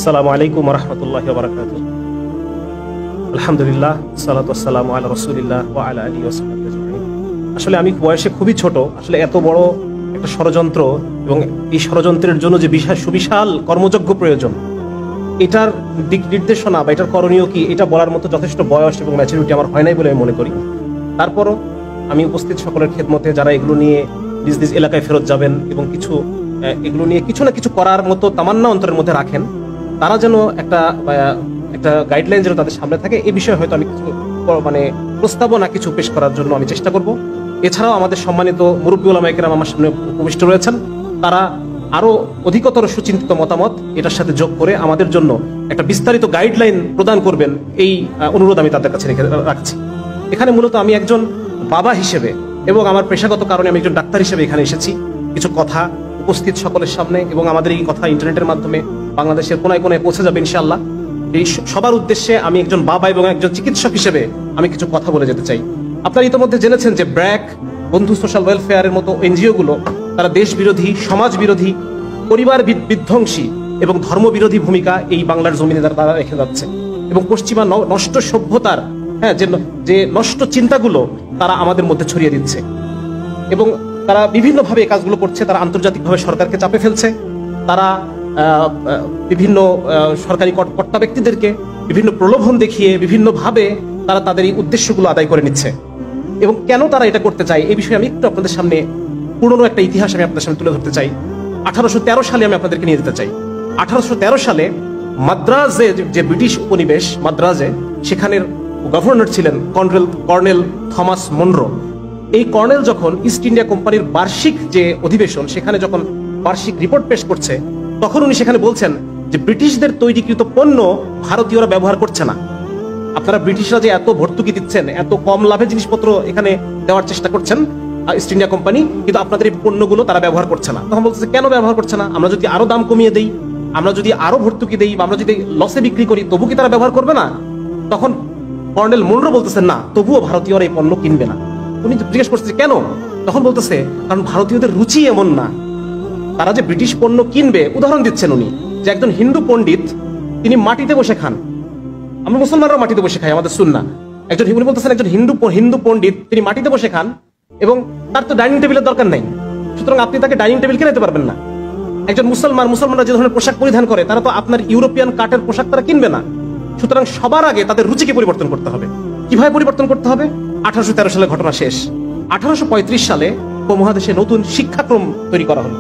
আসসালামু আলাইকুম ওয়া রাহমাতুল্লাহি ওয়া বারাকাতুহু। আলহামদুলিল্লাহ, সালাতু ওয়াসসালামু আলা রাসূলিল্লাহ ওয়া আলা আলিহি ওয়া সাহবিহি আজমাইন। আসলে আমি বয়সে খুবই ছোট, আসলে এত বড় একটা ষড়যন্ত্র এবং এই ষড়যন্ত্রের জন্য যে সুবিশাল কর্মযজ্ঞ প্রয়োজন, এটার দিক নির্দেশনা বা এটার করণীয় কি, এটা বলার মতো যথেষ্ট বয়স এবং ম্যাচুরিটি আমার হয় নাই বলে আমি মনে করি। তারপরও আমি উপস্থিত সকলের খেদমতে যারা এগুলো নিয়ে নিজ নিজ এলাকায় ফেরত যাবেন এবং এগুলো নিয়ে কিছু না কিছু করার মতো তামান্না অন্তরের মধ্যে রাখেন, তারা যেন একটা গাইডলাইন যেন তাদের সামনে থাকে, এই বিষয়ে হয়তো আমি কিছু প্রস্তাবনা কিছু পেশ করার জন্য আমি চেষ্টা করব। এছাড়াও আমাদের সম্মানিত মুরব্বী উলামায়ে কেরাম আমার সামনে উপবিষ্ট রয়েছেন, তারা আরো অধিকতর সুচিন্তিত মতামত এটার সাথে যোগ করে আমাদের জন্য একটা বিস্তারিত গাইডলাইন প্রদান করবেন, এই অনুরোধ আমি তাদের কাছে রাখছি। এখানে মূলত আমি একজন বাবা হিসেবে এবং আমার পেশাগত কারণে আমি একজন ডাক্তার হিসেবে এখানে এসেছি কিছু কথা উপস্থিত সকলের সামনে, এবং আমাদের এই কথা ইন্টারনেটের মাধ্যমে বাংলাদেশের কোনায় কোনায় পৌঁছে যাবে ইনশাআল্লাহ। এই সবার উদ্দেশ্যে আমি একজন বাবা এবং একজন চিকিৎসক হিসেবে আমি কিছু কথা বলে যেতে চাই। আপনারা ইতিমধ্যে জেনেছেন যে ব্র্যাক, বন্ধু সোশ্যাল ওয়েলফেয়ারের মতো এনজিও গুলো তারা দেশ বিরোধী, সমাজ বিরোধী, পরিবার বিধ্বংসী এবং ধর্মবিরোধী ভূমিকা এই বাংলার জমিনে তারা রেখে যাচ্ছে, এবং পশ্চিমা নষ্ট সভ্যতার যে নষ্ট চিন্তাগুলো তারা আমাদের মধ্যে ছড়িয়ে দিচ্ছে, এবং তারা বিভিন্নভাবে এই কাজগুলো করছে। তারা আন্তর্জাতিকভাবে সরকারকে চাপে ফেলছে, তারা বিভিন্ন সরকারি কর্তা ব্যক্তিদেরকে বিভিন্ন প্রলোভন দেখিয়ে বিভিন্নভাবে তারা তাদের এই উদ্দেশ্যগুলো আদায় করে নিচ্ছে। এবং কেন তারা এটা করতে চায় এই বিষয়ে আমি একটু আপনাদের সামনে পুরনো একটা ইতিহাস আমি আপনাদের সামনে তুলে ধরতে চাই। 1813 সালে আমি আপনাদেরকে নিয়ে যেতে চাই। 1813 সালে মাদ্রাজে, যে ব্রিটিশ উপনিবেশ মাদ্রাজে, সেখানের গভর্নর ছিলেন কর্নেল থমাস মনরো। এই কর্নেল যখন ইস্ট ইন্ডিয়া কোম্পানির বার্ষিক যে অধিবেশন, সেখানে যখন বার্ষিক রিপোর্ট পেশ করছে, তখন উনি সেখানে বলছেন যে ব্রিটিশদের তৈরিকৃত পণ্য ভারতীয়রা ব্যবহার করছে না। আপনারা ব্রিটিশরা যে এত ভর্তুকি দিচ্ছেন, এত কম লাভে জিনিসপত্র এখানে দেওয়ার চেষ্টা করছেন ইস্ট ইন্ডিয়া কোম্পানি, কিন্তু আপনাদের এই পণ্যগুলো তারা ব্যবহার করছে না। তখন বলছে কেন ব্যবহার করছে না? আমরা যদি আরো দাম কমিয়ে দেই, আমরা যদি আরো ভর্তুকি দেই, বা আমরা যদি লসে বিক্রি করি, তবু কি তারা ব্যবহার করবে না? তখন কর্নেল মনরো বলতেছেন না, তবুও ভারতীয়রা এই পণ্য কিনবে না। উনি জিজ্ঞেস করছে কেন? তখন বলতেছে কারণ ভারতীয়দের রুচি এমন না, তারা যে ব্রিটিশ পণ্য কিনবে। উদাহরণ দিচ্ছেন উনি যে একজন হিন্দু পণ্ডিত, তিনি মাটিতে বসে খান, আমরা মুসলমানরাও মাটিতে বসে খাই, আমাদের সুন্নাহ। উনি বলতেছেন একজন হিন্দু পণ্ডিত তিনি মাটিতে বসে খান এবং তার তো ডাইনিং টেবিলের দরকার নাই, সুতরাং আপনি তাকে ডাইনিং টেবিল কিনে দিতে পারবেন না। একজন মুসলমানরা যে ধরনের পোশাক পরিধান করে, তারা তো আপনার ইউরোপিয়ান কাটের পোশাক তারা কিনবে না। সুতরাং সবার আগে তাদের রুচিকে পরিবর্তন করতে হবে। কিভাবে পরিবর্তন করতে হবে? 1813 সালে ঘটনা শেষ। 1835 সালে উপমহাদেশে নতুন শিক্ষাক্রম তৈরি করা হলো,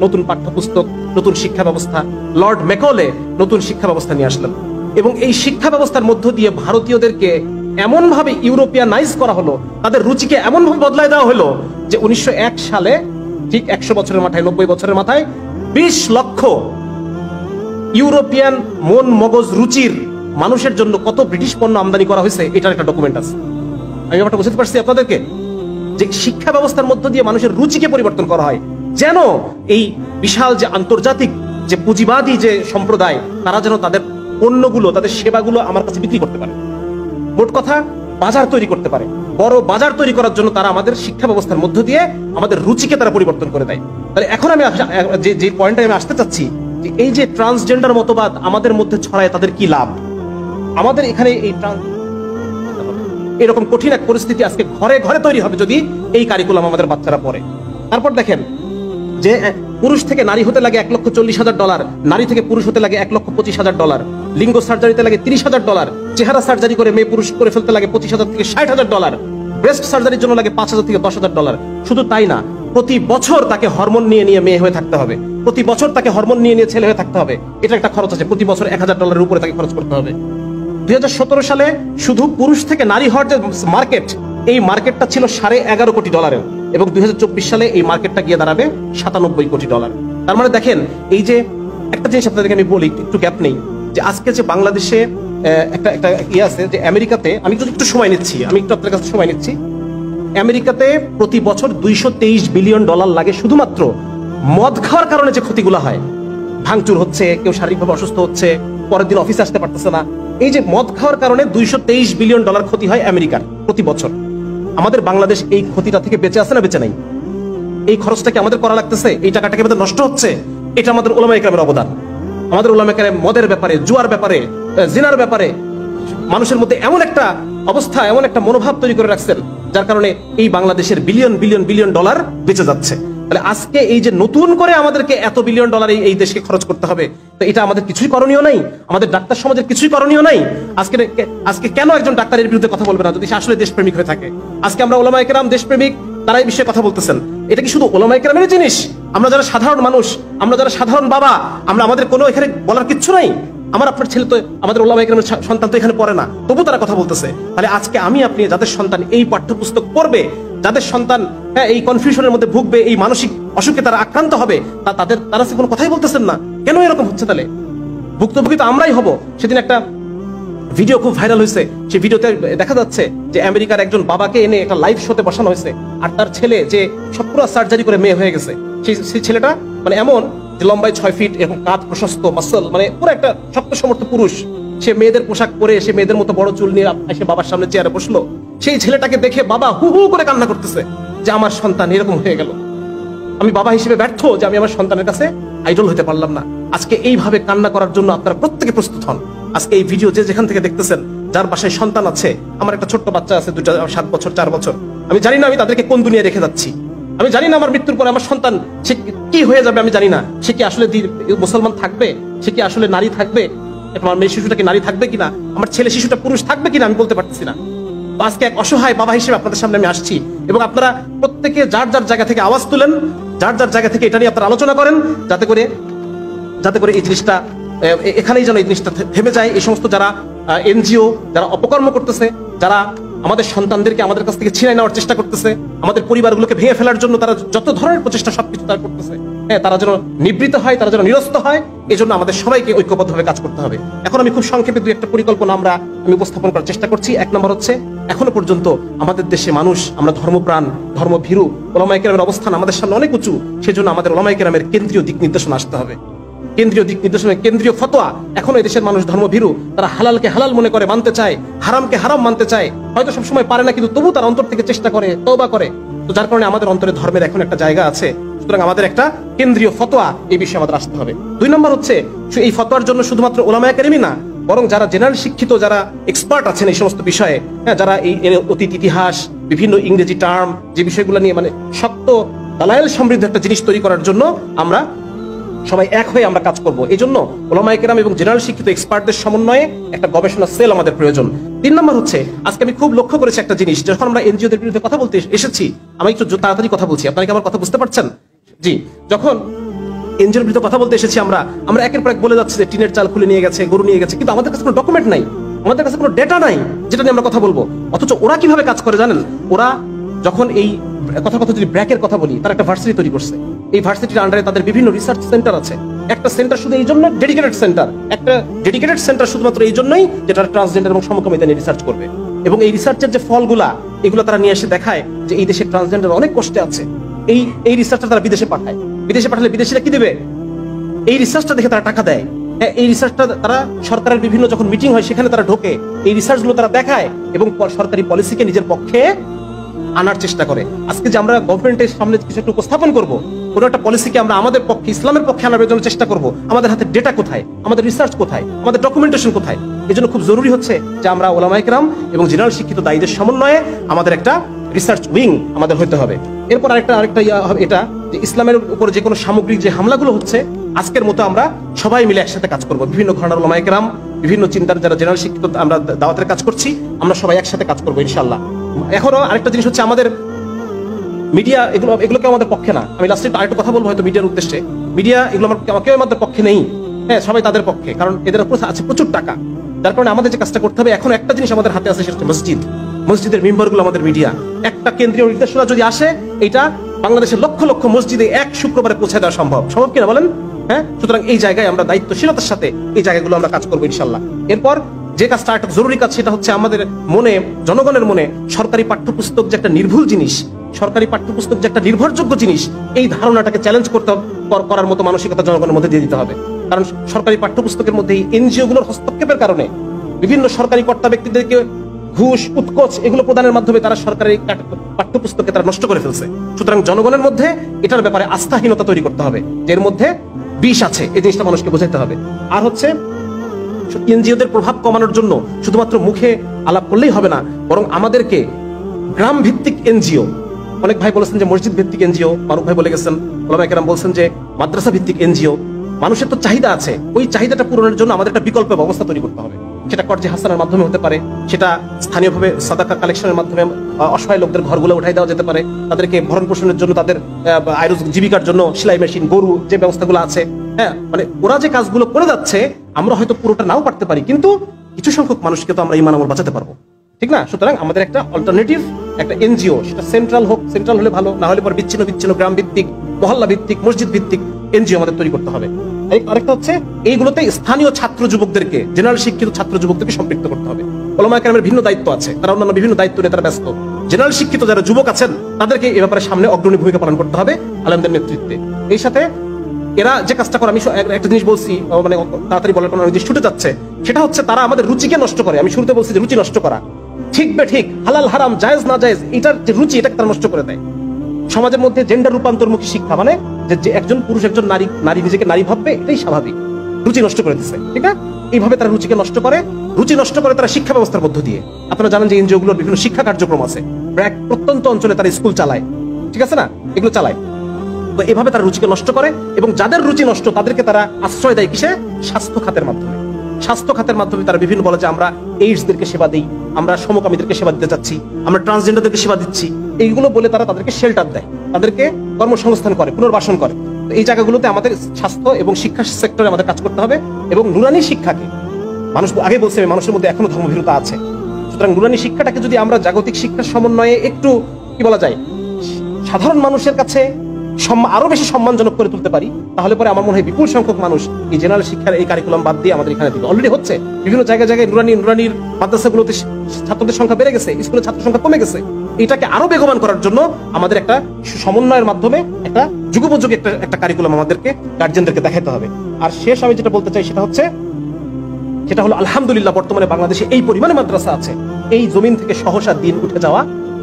নতুন পাঠ্যপুস্তক, নতুন শিক্ষা ব্যবস্থা। লর্ড ম্যাকলে নতুন শিক্ষা ব্যবস্থা নিয়ে আসলেন, এবং এই শিক্ষা ব্যবস্থার মধ্য দিয়ে ভারতীয়দেরকে এমন ভাবে ইউরোপিয়ানাইজ করা হলো, তাদের রুচিকে এমন ভাবে বদলায় দেওয়া হলো যে 1901 সালে, ঠিক 100 বছরের মাথায়, 90 বছরের মাথায় 20 লক্ষ ইউরোপিয়ান মন মগজ রুচির মানুষের জন্য কত ব্রিটিশ পণ্য আমদানি করা হয়েছে, এটার একটা ডকুমেন্ট আছে। আমি ব্যাপারটা বুঝতে পারছি আপনাদেরকে, যে শিক্ষা ব্যবস্থার মধ্য দিয়ে মানুষের রুচিকে পরিবর্তন করা হয়, যেন এই বিশাল যে আন্তর্জাতিক যে পুঁজিবাদী যে সম্প্রদায়, তারা যেন তাদের পণ্যগুলো, তাদের সেবাগুলো আমার কাছে বিক্রি করতে পারে। মোট কথা, বাজার তৈরি করতে পারে। বড় বাজার তৈরি করার জন্য তারা আমাদের শিক্ষা ব্যবস্থার মধ্য দিয়ে আমাদের রুচিকে তারা পরিবর্তন করে দেয়। তাহলে এখন আমি যে পয়েন্টে আমি আসতে চাচ্ছি, যে এই যে ট্রান্সজেন্ডার মতবাদ আমাদের মধ্যে ছড়ায়, তাদের কি লাভ? আমাদের এখানে এরকম কঠিন এক পরিস্থিতি আজকে ঘরে ঘরে তৈরি হবে যদি এই কারিকুলাম আমাদের বাচ্চারা পড়ে। তারপর দেখেন যে পুরুষ থেকে নারী হতে লাগে $1,40,000, নারী থেকে পুরুষ হতে লাগে $1,25,000, লিঙ্গ সার্জারিতে লাগে $30,000, চেহারা সার্জারি করে মেয়ে পুরুষ করে ফেলতে লাগে $25,000 থেকে $60,000, ব্রেস্ট সার্জারির জন্য লাগে $5,000 থেকে $10,000। শুধু তাই না, প্রতি বছর তাকে হরমোন নিয়ে মেয়ে হয়ে থাকতে হবে, প্রতি বছর তাকে হরমোন নিয়ে ছেলে হয়ে থাকতে হবে। এটা একটা খরচ আছে, প্রতি বছর $1,000 উপরে তাকে খরচ করতে হবে। 2017 সালে শুধু পুরুষ থেকে নারী হওয়ার যে মার্কেট, এই মার্কেটটা ছিল $11.5 কোটি, এবং 2024 সালে এই মার্কেটটা গিয়ে দাঁড়াবে $97 কোটি। তার মানে দেখেন, এই যে একটা জিনিস আপনাদেরকে আমি বলি, একটু গ্যাপ নেই, যে আজকে যে বাংলাদেশে একটা ইয়ে আছে, যে আমেরিকাতে, আমি একটু সময় নিচ্ছি, আপনার কাছে সময় নিচ্ছি, আমেরিকাতে প্রতি বছর $223 বিলিয়ন লাগে শুধুমাত্র মদ খাওয়ার কারণে যে ক্ষতিগুলো হয়, ভাঙচুর হচ্ছে, কেউ শারীরিকভাবে অসুস্থ হচ্ছে, পরের দিন অফিসে আসতে পারতেছে না, এই যে মদ খাওয়ার কারণে $223 বিলিয়ন ক্ষতি হয় আমেরিকার প্রতি বছর। আমাদের বাংলাদেশ এই ক্ষতিটা থেকে বেঁচে আছে না বেঁচে নাই? এই খরচটাকে আমাদের করা লাগতেছে, এই টাকাটাকে আমাদের নষ্ট হচ্ছে, এটা আমাদের উলামায়ে কেরামের অবদান। আমাদের উলামায়ে কেরাম মদের ব্যাপারে, জুয়ার ব্যাপারে, জিনার ব্যাপারে মানুষের মধ্যে এমন একটা অবস্থা, এমন একটা মনোভাব তৈরি করে রাখছেন, যার কারণে এই বাংলাদেশের বিলিয়ন বিলিয়ন বিলিয়ন ডলার বেঁচে যাচ্ছে। তাহলে আজকে এই যে নতুন করে আমাদেরকে এত বিলিয়ন ডলার এই দেশকে খরচ করতে হবে, তো এটা আমাদের কিছুই করণীয় নাই, আমাদের ডাক্তার সমাজের কিছুই করণীয় নাই। আজকে কেন একজন ডাক্তারের বিরুদ্ধে কথা বলবে না যদি সে আসলে দেশপ্রেমিক হয়ে থাকে? আজকে আমরা উলামায়ে কেরাম দেশপ্রেমিক, তারা এই বিষয়ে কথা বলতেছেন। এটা কি শুধু উলামায়ে কেরামের জিনিস? আমরা যারা সাধারণ মানুষ, আমরা যারা সাধারণ বাবা, আমাদের কোনো এখানে বলার কিচ্ছু নাই? আমার আপনার ছেলে তো, আমাদের উলামায়ে কেরামের সন্তান তো এখানে পড়ে না, তবু তারা কথা বলতেছে। তাহলে আজকে আমি আপনি যাদের সন্তান এই পাঠ্যপুস্তক পড়বে, যাদের সন্তান এই কনফিউশনের মধ্যে ভুগবে, এই মানসিক অসুখে তারা আক্রান্ত হবে, তারা কোনো কথাই বলতেছেন না। কেন এরকম হচ্ছে? তাহলে ভুক্তভোগী তো আমরাই হব। সেদিন একটা ভিডিও খুব ভাইরাল হয়েছে, সেই ভিডিওতে দেখা যাচ্ছে যে আমেরিকার একজন বাবাকে এনে একটা লাইভ শোতে বসানো হয়েছে, আর তার ছেলে যে পুরো সার্জারি করে মেয়ে হয়ে গেছে, সেই ছেলেটা মানে এমন যে লম্বায় 6 ফিট, এরকম কাঁধ প্রশস্ত, মাসল, মানে পুরো একটা শক্ত সমর্থ পুরুষ। সে মেয়েদের পোশাক পরে, সে মেয়েদের মতো বড় চুল নিয়ে এসে বাবার সামনে চেয়ারে বসলো। সেই ছেলেটাকে দেখে বাবা হু হু করে কান্না করতেছে যে আমার সন্তান এরকম হয়ে গেল, আমি বাবা হিসেবে ব্যর্থ যে আমি আমার সন্তানের কাছে আইডল হতে পারলাম না। আজকে এইভাবে কান্না করার জন্য আপনারা প্রত্যেকে প্রস্তুত হন। আজকে এই ভিডিও যে যেখান থেকে দেখতেছেন, যার বাসায় সন্তান আছে, আমার একটা ছোট্ট বাচ্চা আছে, 7 বছর 4 বছর, আমি জানি না আমি তাদেরকে কোন দুনিয়ায় রেখে যাচ্ছি। আমি জানি না আমার মৃত্যুর পরে আমার সন্তান সে কি হয়ে যাবে, আমি জানি না। সে কি আসলে মুসলমান থাকবে, সে কি আসলে নারী থাকবে, আমার মেয়ে শিশুটা কি নারী থাকবে কিনা, আমার ছেলে শিশুটা পুরুষ থাকবে কিনা, আমি বলতে পারতেছি না। আজকে এক অসহায় বাবা হিসেবে আপনাদের সামনে আমি আসছি, এবং আপনারা প্রত্যেকে যার যার জায়গা থেকে আওয়াজ তুলেন, যার যার জায়গা থেকে এটা নিয়ে আপনারা আলোচনা করেন, যাতে করে এই জিনিসটা এখানেই যেন এই জিনিসটা থেমে যায়। এই সমস্ত যারা এনজিও, যারা অপকর্ম করতেছে, যারা আমাদের সন্তানদেরকে আমাদের কাছ থেকে ছিনিয়ে নেওয়ার চেষ্টা করতেছে, আমাদের পরিবারগুলোকে ভেঙে ফেলার জন্য তারা যত ধরনের প্রচেষ্টা সবকিছু তারা করতেছে, তারা যেন নিবৃত হয়, তারা যেন নিরস্ত হয়, এই জন্য আমাদের সবাইকে ঐক্যবদ্ধভাবে কাজ করতে হবে। এখন আমি খুব সংক্ষেপে 2-1টা পরিকল্পনা আমি উপস্থাপন করার চেষ্টা করছি। 1 নম্বর হচ্ছে, এখনো পর্যন্ত আমাদের দেশে মানুষ, আমরা ধর্মপ্রাণ, ধর্মভীরু, উলামায়ে কেরামের অবস্থান আমাদের সামনে অনেক উঁচু। সেজন্য আমাদের উলামায়ে কেরামের কেন্দ্রীয় দিক নির্দেশনা আসতে হবে। কেন্দ্রীয় দিক নির্দেশনা, কেন্দ্রীয় ফতোয়া। এখনো এই দেশের মানুষ ধর্মভীরু, তারা হালালকে হালাল মনে করে মানতে চায়, হারামকে হারাম মানতে চায়। হয়তো সবসময় পারে না, কিন্তু তবু তার অন্তর থেকে চেষ্টা করে, তওবা করে। তো যার কারণে আমাদের অন্তরে ধর্মের এখন একটা জায়গা আছে। সুতরাং আমাদের একটা কেন্দ্রীয় ফতোয়া এই বিষয়ে আমাদের আসতে হবে। 2 নম্বর হচ্ছে, এই ফতোয়ার জন্য শুধুমাত্র উলামায়ে কেরামই না, বরং যারা জেনারেল শিক্ষিত, যারা এক্সপার্ট আছেন এই সমস্ত বিষয়ে, যারা এই অতীত ইতিহাস, বিভিন্ন ইংরেজি টার্ম, যে বিষয়গুলো নিয়ে মানে শক্ত দালায়েল সমৃদ্ধ একটা জিনিস তৈরি করার জন্য আমরা সবাই এক হয়ে আমরা কাজ করব। এই জন্য উলামায়ে কেরাম এবং জেনারেল শিক্ষিত এক্সপার্টদের সমন্বয়ে একটা গবেষণা সেল আমাদের প্রয়োজন। 3 নম্বর হচ্ছে, আজকে আমি খুব লক্ষ্য করেছি একটা জিনিস, যখন আমরা এনজিওদের বিরুদ্ধে কথা বলতে এসেছি, আমি একটু তাড়াতাড়ি কথা বলছি, আপনারা কি আমার কথা বুঝতে পারছেন? জি, যখন এনজিওর বিরুদ্ধে কথা বলতে এসেছি, আমরা একের পর এক বলে যাচ্ছি যে টিনের চাল খুলে নিয়ে গেছে, গরু নিয়ে গেছে, কিন্তু আমাদের কাছে কোনো ডকুমেন্ট নাই, আমাদের কাছে কোনো ডেটা নাই যেটা নিয়ে আমরা কথা বলবো। অথচ ওরা কিভাবে কাজ করে জানেন? ওরা যখন এই কথা যদি ব্র্যাকের কথা বলি, তারা একটা ভার্সিটি তৈরি করছে। এই ভার্সিটির আন্ডারে তাদের বিভিন্ন রিসার্চ সেন্টার আছে। একটা সেন্টার শুধু এই জন্য ডেডিকেটেড সেন্টার, একটা ডেডিকেটেড সেন্টার শুধুমাত্র এই জন্যই যেটা ট্রান্সজেন্ডার এবং সমকামিতা নিয়ে রিসার্চ করবে। এবং এই রিসার্চের যে ফলগুলা, এগুলো তারা নিয়ে এসে দেখায় যে এই দেশের ট্রান্সজেন্ডার অনেক কষ্টে আছে। এই রিসার্চটা তারা বিদেশে পাঠায়। বিদেশে পাঠালে বিদেশিরা কি দেবে? এই রিসার্চটা দেখে তারা টাকা দেয়। এই রিসার্চটা তারা সরকারের বিভিন্ন যখন মিটিং হয় সেখানে তারা ঢোকে, এই রিসার্চগুলো তারা দেখায় এবং সরকারি পলিসিকে নিজের পক্ষে আনার চেষ্টা করে। আজকে যে আমরা গভর্নমেন্টের সামনে কিছু একটা উপস্থাপন করব, কোনো একটা পলিসিকে আমরা আমাদের পক্ষে, ইসলামের পক্ষে আনার জন্য চেষ্টা করব, আমাদের হাতে ডেটা কোথায়, আমাদের রিসার্চ কোথায়, আমাদের ডকুমেন্টেশন কোথায়? এই জন্য খুব জরুরি হচ্ছে যে আমরা উলামায়ে কেরাম এবং জেনারেল শিক্ষিত দায়ীদের সমন্বয়ে আমাদের একটা রিসার্চ উইং আমাদের হতে হবে। এরপর আরেকটা এটা যে ইসলামের উপর যে কোনো সামগ্রিক যে হামলাগুলো হচ্ছে, আজকের মতো আমরা সবাই মিলে একসাথে কাজ করব। বিভিন্ন ঘরানার উলামায়ে কেরাম, বিভিন্ন চিন্তার যারা জেনারেল শিক্ষিত, আমরা দাওয়াতের কাজ করছি, আমরা সবাই একসাথে কাজ করবো ইনশাআল্লাহ। এখনো আরেকটা জিনিস হচ্ছে, আমাদের মিডিয়া এগুলোকে আমাদের পক্ষে না। আমি লাস্টে আরেকটা কথা বলবো হয়তো মিডিয়ার উদ্দেশ্যে। মিডিয়া এগুলো কেউ আমাদের পক্ষে নেই, সবাই তাদের পক্ষে, কারণ এদের উপর আছে প্রচুর টাকা। যার কারণে আমাদের যে কাজটা করতে হবে, এখন একটা জিনিস আমাদের হাতে আছে, সেটা হচ্ছে মসজিদের মেম্বারগুলো আমাদের মিডিয়া। একটা কেন্দ্রীয় নির্দেশনা যদি আসে, এটা বাংলাদেশের লক্ষ লক্ষ মসজিদে এক শুক্রবারে পৌঁছে দেওয়া সম্ভব কিনা বলেন? সুতরাং এই জায়গায় আমরা দায়িত্বশীলতার সাথে এই জায়গাগুলো আমরা কাজ করবো ইনশাল্লাহ। এরপর যে কাজটা একটা জরুরি কাজ, সেটা হচ্ছে আমাদের মনে, জনগণের মনে সরকারি পাঠ্যপুস্তক যে একটা নির্ভুল জিনিস, সরকারি পাঠ্যপুস্তক যে একটা নির্ভরযোগ্য জিনিস, এই ধারণাটাকে চ্যালেঞ্জ করার মতো মানসিকতা জনগণের মধ্যে দিয়ে দিতে হবে। কারণ সরকারি পাঠ্যপুস্তকের মধ্যে এই এনজিওগুলোর হস্তক্ষেপের কারণে বিভিন্ন সরকারি কর্তা ব্যক্তিদেরকে ঘুষ, উৎকোচ এগুলো প্রদানের মাধ্যমে তারা সরকারি পাঠ্যপুস্তকে তারা নষ্ট করে ফেলছে। সুতরাং জনগণের মধ্যে এটার ব্যাপারে আস্থাহীনতা তৈরি করতে হবে, এর মধ্যে বিষ আছে, এই জিনিসটা মানুষকে বোঝাতে হবে। আর হচ্ছে এনজিওদের প্রভাব কমানোর জন্য শুধুমাত্র মুখে আলাপ করলেই হবে না, বরং আমাদেরকে গ্রাম ভিত্তিক এনজিও, অনেক ভাই বলেছেন যে মসজিদ ভিত্তিক এনজিও, মারুফ ভাই বলে গেছেন, ওলামায়ে কেরাম বলছেন যে মাদ্রাসা ভিত্তিক এনজিও। মানুষের তো চাহিদা আছে, ওই চাহিদাটা পূরণের জন্য আমাদের একটা বিকল্প ব্যবস্থা তৈরি করতে হবে। সেটা কর্জে হাসানের মাধ্যমে হতে পারে, সেটা স্থানীয়ভাবে সাদাকা কালেকশনের মাধ্যমে অসহায় লোকদের ঘরগুলো উঠাই দেওয়া যেতে পারে, তাদেরকে ভরণ পোষণের জন্য, তাদের জীবিকার জন্য সেলাই মেশিন, গরু, যে ব্যবস্থাগুলো আছে, হ্যাঁ, মানে ওরা যে কাজগুলো করে যাচ্ছে আমরা হয়তো পুরোটা নাও পারতে পারি, কিন্তু কিছু সংখ্যক মানুষকে তো আমরা ইমান আমল বাঁচাতে পারবো, ঠিক না? সুতরাং আমাদের একটা অল্টারনেটিভ একটা এনজিও, সেটা সেন্ট্রাল হোক, সেন্ট্রাল হলে ভালো, না হলে পর বিচ্ছিন্ন বিচ্ছিন্ন গ্রাম ভিত্তিক, মহল্লা ভিত্তিক, মসজিদ ভিত্তিক এনজিও আমাদের তৈরি করতে হবে। আরেকটা হচ্ছে এইগুলোতে স্থানীয় ছাত্র যুবকদেরকে, জেনারেল শিক্ষিত ছাত্র যুবকদেরকে সম্পৃক্ত করতে হবে। ওলামায়ে কেরামের ভিন্ন দায়িত্ব আছে, তারা অন্যান্য বিভিন্ন দায়িত্ব নিয়ে তারা ব্যস্ত। জেনারেল শিক্ষিত যারা যুবক আছেন তাদেরকে এ ব্যাপারে সামনে অগ্রণী ভূমিকা পালন করতে হবে আলেমদের নেতৃত্বে। এই সাথে এরা যে কাজটা করে, আমি একটা জিনিস বলছি, মানে তাড়াতাড়ি বলার কোনো জিনিস ছুটে যাচ্ছে, সেটা হচ্ছে তারা আমাদের রুচিকে নষ্ট করে। আমি শুরুতে বলছি যে রুচি নষ্ট করা, ঠিক বে ঠিক, হালাল হারাম, জায়েজ না জায়েজ, এটার যে রুচি, এটাকে তারা নষ্ট করে দেয়। সমাজের মধ্যে জেন্ডার রূপান্তরমুখী শিক্ষা, মানে যে একজন পুরুষ একজন নারী নিজেকে নারী ভাববে, এটাই স্বাভাবিক, রুচি নষ্ট করে দিচ্ছে, ঠিক না? এইভাবে তারা রুচিকে নষ্ট করে, রুচি নষ্ট করে তারা শিক্ষা ব্যবস্থার মধ্য দিয়ে। আপনারা জানেন যে এনজিও গুলোর বিভিন্ন শিক্ষা কার্যক্রম আছে, প্রত্যন্ত অঞ্চলে তারা স্কুল চালায়, ঠিক আছে না, এগুলো চালায়। তো এভাবে তারা রুচিকে নষ্ট করে, এবং যাদের রুচি নষ্ট তাদেরকে তারা আশ্রয় দেয় কিসে? স্বাস্থ্য খাতের মাধ্যমে। স্বাস্থ্য খাতের মাধ্যমে তারা বিভিন্ন বলে যে আমরা এইডসদেরকে সেবা দিই, আমরা সমকামীদেরকে সেবা দিতে চাচ্ছি, আমরা ট্রান্সজেন্ডারদেরকে সেবা দিচ্ছি, এইগুলো বলে তারা তাদেরকে শেল্টার দেয়, তাদেরকে কর্মসংস্থান করে, পুনর্বাসন করে। তো এই জায়গাগুলোতে আমাদের স্বাস্থ্য এবং শিক্ষা সেক্টরে আমাদের কাজ করতে হবে। এবং নুরানি শিক্ষাকে, মানুষ আগে বলছে মানুষের মধ্যে এখনো ধর্মভীরতা আছে, সুতরাং নুরানি শিক্ষাটাকে যদি আমরা জাগতিক শিক্ষার সমন্বয়ে একটু কি বলা যায়, সাধারণ মানুষের কাছে আরো বেশি সম্মানজনক করে তুলতে পারি, তাহলে পরে আমার মনে হয় বিপুল সংখ্যক মানুষ এই জেনারেল শিক্ষার এই কারিকুলাম বাদ দিয়ে আমাদের এখানে দিবে। অলরেডি হচ্ছে, বিভিন্ন জায়গায় জায়গায় নুরানির মাদ্রাসাগুলোতে ছাত্রদের সংখ্যা বেড়ে গেছে, স্কুলের ছাত্র সংখ্যা কমে গেছে। এটাকে আরো বেগবান করার জন্য আমাদের একটা সমন্বয়ের মাধ্যমে একটা যুগোপযোগী একটা কারিকুলাম আমাদেরকে গার্জিয়ানদেরকে দেখাতে হবে। আর শেষ আমি যেটা বলতে চাই সেটা হলো আলহামদুলিল্লাহ বর্তমানে বাংলাদেশে এই পরিমাণে মাদ্রাসা আছে, এই জমিন থেকে সহসা দিন উঠে যাওয়া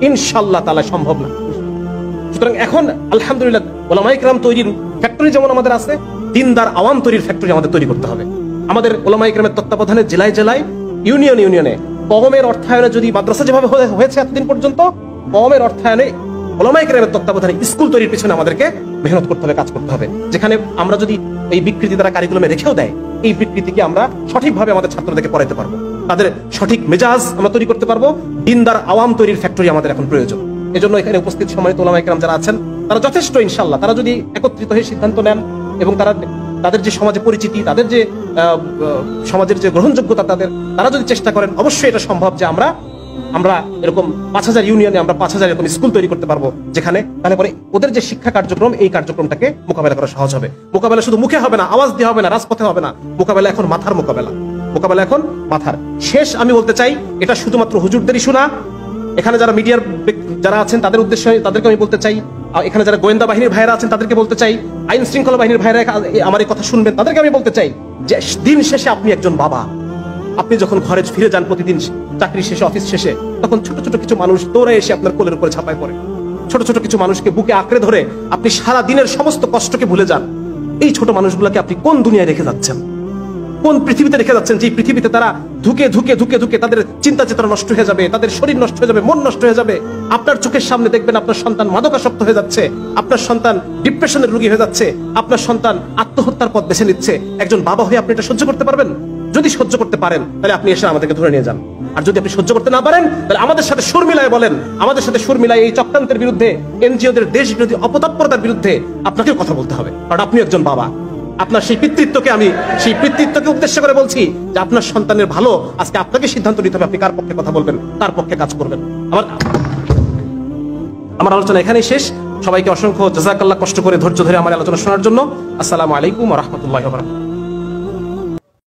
ইনশাআল্লাহ তাআলা সম্ভব না। সুতরাং এখন আলহামদুলিল্লাহ ওলামায়ে কেরাম তৈরির ফ্যাক্টরি যেমন আমাদের আছে, দিনদার আওয়াম তৈরির ফ্যাক্টরি আমাদের তৈরি করতে হবে। আমাদের ওলামায়ে কেরামের তত্ত্বাবধানে জেলায় জেলায়, ইউনিয়নে কওমের অর্থায়নে, যদি মাদ্রাসা যেভাবে হয়েছে এতদিন পর্যন্ত, কওমের অর্থায়নে ওলামায়ে কেরামের তত্ত্বাবধানে স্কুল তৈরির পিছনে আমাদেরকে মেহনত করতে হবে, কাজ করতে হবে। যেখানে আমরা যদি এই বিকৃতি দ্বারা কারিকুলামে রেখেও দেয়, এই বিকৃতিকে আমরা সঠিকভাবে আমাদের ছাত্রদেরকে পড়াইতে পারবো, তাদের সঠিক মেজাজ আমরা তৈরি করতে পারবো। দিনদার আওয়াম তৈরির ফ্যাক্টরি আমাদের এখন প্রয়োজন। এজন্য এখানে উপস্থিত সম্মানিত ওলামায়ে কেরাম যারা আছেন তারা যথেষ্ট, ইনশাআল্লাহ তারা যদি একত্রিত হয়ে সিদ্ধান্ত নেন, এবং তাদের যে সমাজে পরিচিতি, তাদের যে সমাজের যে গ্রহণযোগ্যতা, তারা যদি চেষ্টা করেন, অবশ্যই এটা সম্ভব যে আমরা এরকম 5000 ইউনিয়নে আমরা 5000 এরকম স্কুল তৈরি করতে পারবো, যেখানে তাহলে পরে ওদের যে শিক্ষা কার্যক্রম, এই কার্যক্রমটাকে মোকাবেলা করা সহজ হবে। মোকাবেলা শুধু মুখে হবে না, আওয়াজ দিয়ে হবে না, রাজপথে হবে না, মোকাবেলা এখন মাথার মোকাবেলা এখন মাথার। শেষ আমি বলতে চাই, এটা শুধুমাত্র হুজুরদের ইস্যু না, এখানে যারা মিডিয়ার যারা আছেন তাদের উদ্দেশ্যে তাদেরকে আমি বলতে চাই, এখানে যারা গোয়েন্দা বাহিনীর ভাইরা আছেন তাদেরকে বলতে চাই, আইন শৃঙ্খলা বাহিনীর ভাইরা আমার এই কথা শুনবেন, তাদেরকে আমি বলতে চাই যে দিন শেষে আপনি একজন বাবা। আপনি যখন ঘরে ফিরে যান প্রতিদিন চাকরি শেষে, অফিস শেষে, তখন ছোট ছোট কিছু মানুষ দৌড়ে এসে আপনার কোলের উপরে ঝাঁপায় পড়ে, ছোট ছোট কিছু মানুষকে বুকে আঁকড়ে ধরে আপনি সারা দিনের সমস্ত কষ্টকে ভুলে যান। এই ছোট মানুষগুলোকে আপনি কোন দুনিয়ায় রেখে যাচ্ছেন, কোন পৃথিবীতে রেখে যাচ্ছেন, যে পৃথিবীতে তারা ধুকে ধুকে ধুকে ধুকে তাদের চিন্তা চেতনা নষ্ট হয়ে যাবে, তাদের শরীর নষ্ট হয়ে যাবে, মন নষ্ট হয়ে যাবে। আপনার চোখের সামনে দেখবেন আপনার সন্তান মাদকাসক্ত হয়ে যাচ্ছে, আপনার সন্তান ডিপ্রেশনের রোগী হয়ে যাচ্ছে, আপনার সন্তান আত্মহত্যার পথ বেছে নিচ্ছে। একজন বাবা হয়ে আপনি এটা সহ্য করতে পারবেন? যদি সহ্য করতে পারেন তাহলে আপনি এসে আমাদেরকে ধরে নিয়ে যান, আর যদি আপনি সহ্য করতে না পারেন তাহলে আমাদের সাথে সুর মিলায় বলেন, আমাদের সাথে সুর মিলায় এই চক্রান্তের বিরুদ্ধে, এনজিওদের দেশ বিরোধী অপতৎপরতার বিরুদ্ধে আপনাকেও কথা বলতে হবে, কারণ আপনি একজন বাবা। আপনার সেই পিতৃত্বকে উদ্দেশ্য করে বলছি যে আপনার সন্তানের ভালো আজকে আপনাকে সিদ্ধান্ত নিতে হবে, আপনি কার পক্ষে কথা বলবেন, কার পক্ষে কাজ করবেন। আমার আলোচনা এখানেই শেষ। সবাইকে অসংখ্য জাযাকাল্লাহ, কষ্ট করে ধৈর্য ধরে আমার আলোচনা শোনার জন্য। আসসালামু আলাইকুম ওয়া রাহমাতুল্লাহি ওয়া বারাকাতুহু।